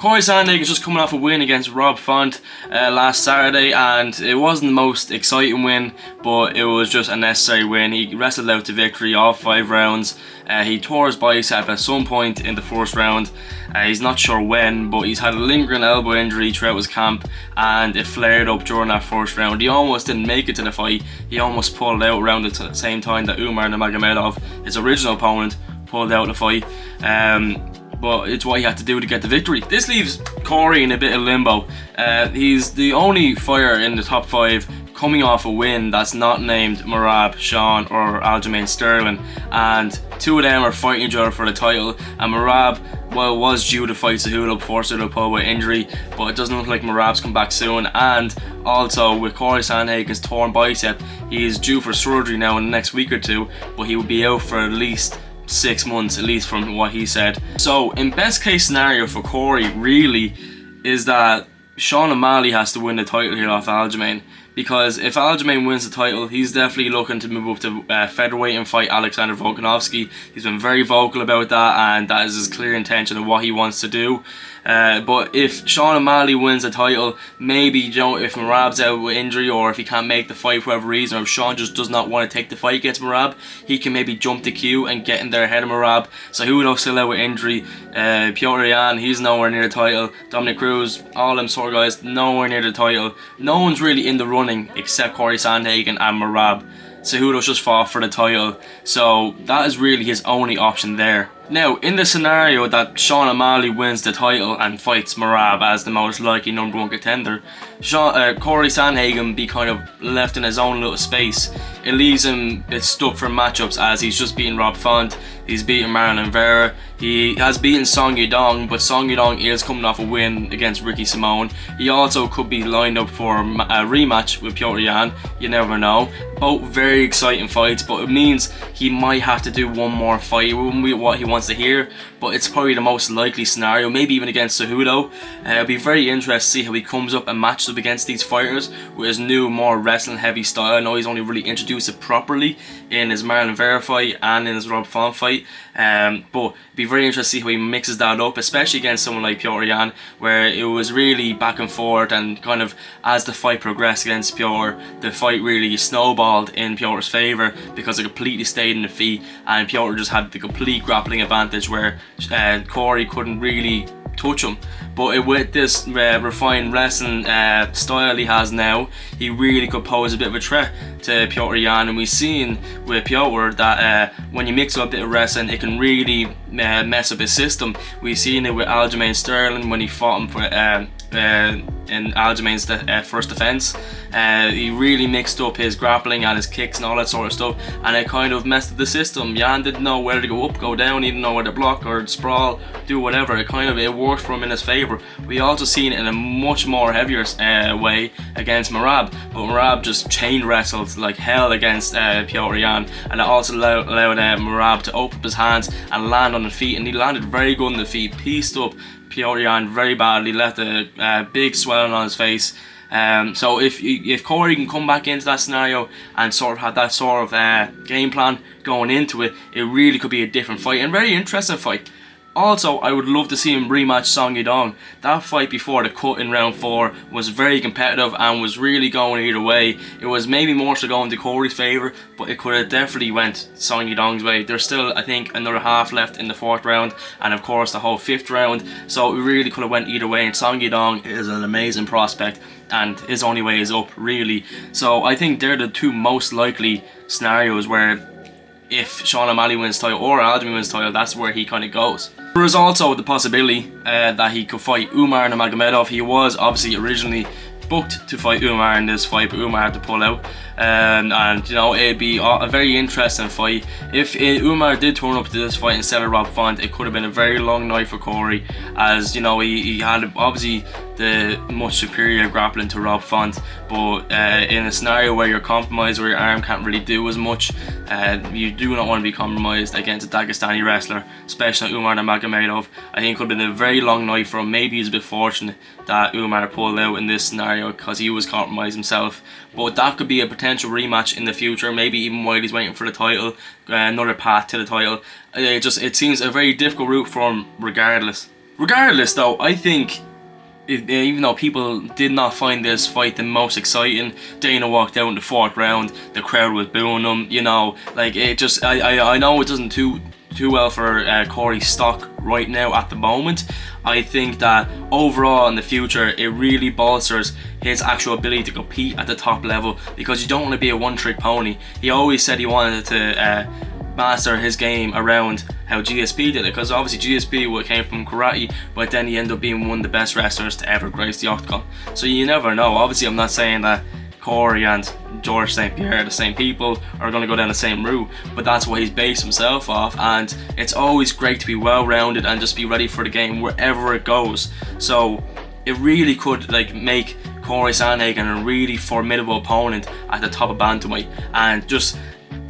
Cory Sandhagen is just coming off a win against Rob Font last Saturday, and it wasn't the most exciting win, but it was just a necessary win. He wrestled out to victory all 5 rounds. He tore his bicep at some point in the first round. He's not sure when, but he's had a lingering elbow injury throughout his camp, and it flared up during that first round. He almost didn't make it to the fight. He almost pulled out around the same time that Umar Nurmagomedov, his original opponent, pulled out the fight. But it's what he had to do to get the victory. This leaves Cory in a bit of limbo. He's the only fighter in the top 5 coming off a win that's not named Merab, Sean or Aljamain Sterling, and 2 of them are fighting each other for the title. And Merab, well, was due to fight Cejudo before Cejudo pulled with injury, but it doesn't look like Merab's come back soon. And also with Cory Sandhagen's torn bicep, he is due for surgery now in the next week or 2, but he will be out for at least 6 months, at least from what he said. So in best case scenario for Cory really is that Sean O'Malley has to win the title here off Aljamain, because if Aljamain wins the title, he's definitely looking to move up to featherweight and fight Alexander Volkanovski. He's been very vocal about that, and that is his clear intention of what he wants to do. But if Sean O'Malley wins the title, maybe, you know, if Merab's out with injury, or if he can't make the fight for whatever reason, or if Sean just does not want to take the fight against Merab, he can maybe jump the queue and get in there ahead of Merab. So Cejudo still out with injury. Petr Yan, he's nowhere near the title. Dominic Cruz, all them sort of guys, nowhere near the title. No one's really in the running except Cory Sandhagen and Merab. Cejudo's just fought for the title, so that is really his only option there. Now, in the scenario that Sean O'Malley wins the title and fights Merab as the most likely #1 contender, Cory Sandhagen be kind of left in his own little space. It leaves him stuck for matchups, as he's just beaten Rob Font, he's beaten Marlon Vera, he has beaten Song Yadong, but Song Yadong is coming off a win against Ricky Simone. He also could be lined up for a rematch with Petr Yan, you never know. Both very exciting fights, but it means he might have to do one more fight. It wouldn't be what he wants to hear, but it's probably the most likely scenario, maybe even against Cejudo. It'll be very interesting to see how he comes up and matches up against these fighters with his new, more wrestling heavy style. I know he's only really introduced it properly in his Marlon Vera fight and in his Rob Font fight, but it'd be very interesting to see how he mixes that up, especially against someone like Petr Yan, where it was really back and forth, and kind of as the fight progressed against Petr, the fight really snowballed in Petr's favour because it completely stayed in the feet, and Petr just had the complete grappling advantage where Cory couldn't really touch him. But with this refined wrestling style he has now, he really could pose a bit of a threat to Petr Yan. And we've seen with Petr that when you mix up a bit of wrestling, it can really mess up his system. We've seen it with Aljamain Sterling when he fought him for in Aljamain's first defense. He really mixed up his grappling and his kicks and all that sort of stuff, and it kind of messed up the system. Yan didn't know where to go up, go down, he didn't know where to block or sprawl, do whatever. It worked for him in his favour. We also seen it in a much more heavier way against Merab, but Merab just chain wrestled like hell against Petr Yan, and it also allowed Merab to open up his hands and land on the feet, and he landed very good on the feet, pieced up Petr Yan very badly, left a big swelling on his face. So if Cory can come back into that scenario and sort of have that sort of game plan going into it, it really could be a different fight, and very interesting fight. Also, I would love to see him rematch Song Yadong. That fight before the cut in round 4 was very competitive and was really going either way. It was maybe more so going to Cory's favour, but it could have definitely went Song Yadong's way. There's still, I think, another half left in the 4th round, and of course the whole 5th round, so it really could have went either way, and Song Yadong is an amazing prospect, and his only way is up, really. So I think they're the 2 most likely scenarios where if Sean O'Malley wins title or Aljamain wins title, that's where he kind of goes. There is also the possibility that he could fight Umar Nurmagomedov. He was obviously originally booked to fight Umar in this fight, but Umar had to pull out. And you know, it'd be a very interesting fight. If Umar did turn up to this fight instead of Rob Font, it could have been a very long night for Cory, as you know, he had obviously the much superior grappling to Rob Font, but in a scenario where you're compromised, where your arm can't really do as much, you do not want to be compromised against a Dagestani wrestler, especially Umar Nurmagomedov. I think it could have been a very long night for him. Maybe he's a bit fortunate that Umar pulled out in this scenario because he was compromised himself, but that could be a potential rematch in the future, maybe even while he's waiting for the title, another path to the title. It seems a very difficult route for him regardless. Regardless though, I think even though people did not find this fight the most exciting, Dana walked out in the 4th round, the crowd was booing him, you know, like it just, I know it doesn't too well for Cory's stock right now at the moment. I think that overall in the future it really bolsters his actual ability to compete at the top level, because you don't want to be a one-trick pony. He always said he wanted to master his game around how GSP did it, because obviously GSP came from karate, but then he ended up being one of the best wrestlers to ever grace the octagon. So you never know. Obviously I'm not saying that Cory and George St. Pierre, the same people, are going to go down the same route, but that's what he's based himself off, and it's always great to be well-rounded and just be ready for the game wherever it goes. So it really could like make Cory Sandhagen a really formidable opponent at the top of Bantamweight, and just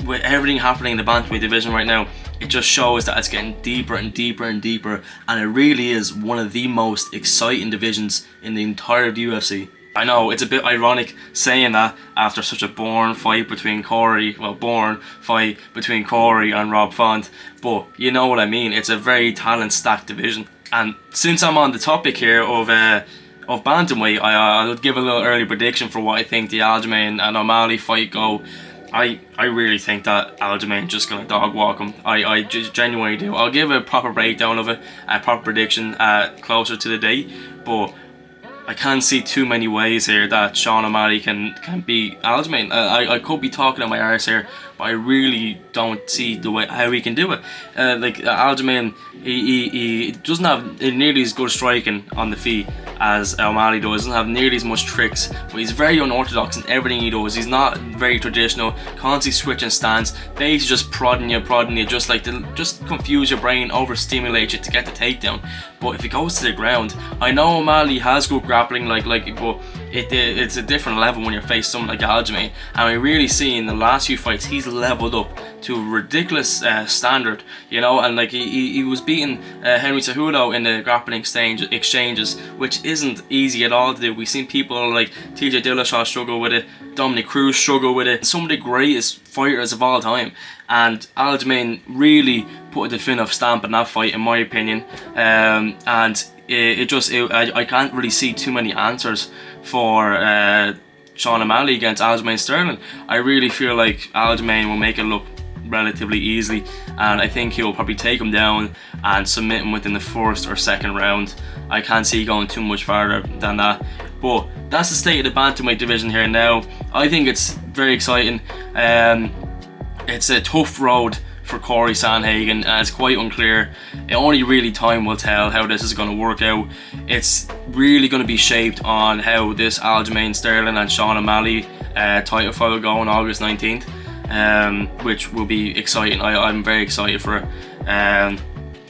with everything happening in the Bantamweight division right now, it just shows that it's getting deeper and deeper and deeper, and it really is one of the most exciting divisions in the entire UFC. I know it's a bit ironic saying that after such a boring fight between Cory and Rob Font, but you know what I mean. It's a very talent stacked division. And since I'm on the topic here of Bantamweight, I'll give a little early prediction for what I think the Aljamain and O'Malley fight go. I really think that Aljamain just gonna dog walk him. I just genuinely do. I'll give a proper breakdown of it, a proper prediction closer to the date, but I can't see too many ways here that Sean O'Malley can beat Aljamain. I could be talking on my arse here, but I really don't see the way how he can do it. Like Aljamain, he doesn't have nearly as good striking on the feet as O'Malley does. Doesn't have nearly as much tricks, but he's very unorthodox in everything he does. He's not very traditional, constantly switching stance, basically just prodding you, just like to just confuse your brain, overstimulate you to get the takedown. But if he goes to the ground, I know O'Malley has good grappling, but it's a different level when you're facing someone like Aljamain, and we really see in the last few fights he's leveled up to a ridiculous standard, you know, and like he was beating Henry Cejudo in the grappling exchanges, which isn't easy at all to do. We've seen people like TJ Dillashaw struggle with it, Dominic Cruz struggle with it, some of the greatest fighters of all time, and Aljamain really put a definitive stamp on that fight in my opinion, and I can't really see too many answers for Sean O'Malley against Aljamain Sterling. I really feel like Aljamain will make it look relatively easily, and I think he'll probably take him down and submit him within the 1st or 2nd round. I can't see going too much farther than that. But that's the state of the Bantamweight division here now. I think it's very exciting. It's a tough road for Cory Sandhagen, and it's quite unclear. Only really time will tell how this is going to work out. It's really going to be shaped on how this Aljamain Sterling and Sean O'Malley title fight will go on August 19th, which will be exciting. I'm very excited for it.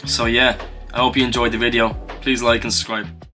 So yeah, I hope you enjoyed the video. Please like and subscribe.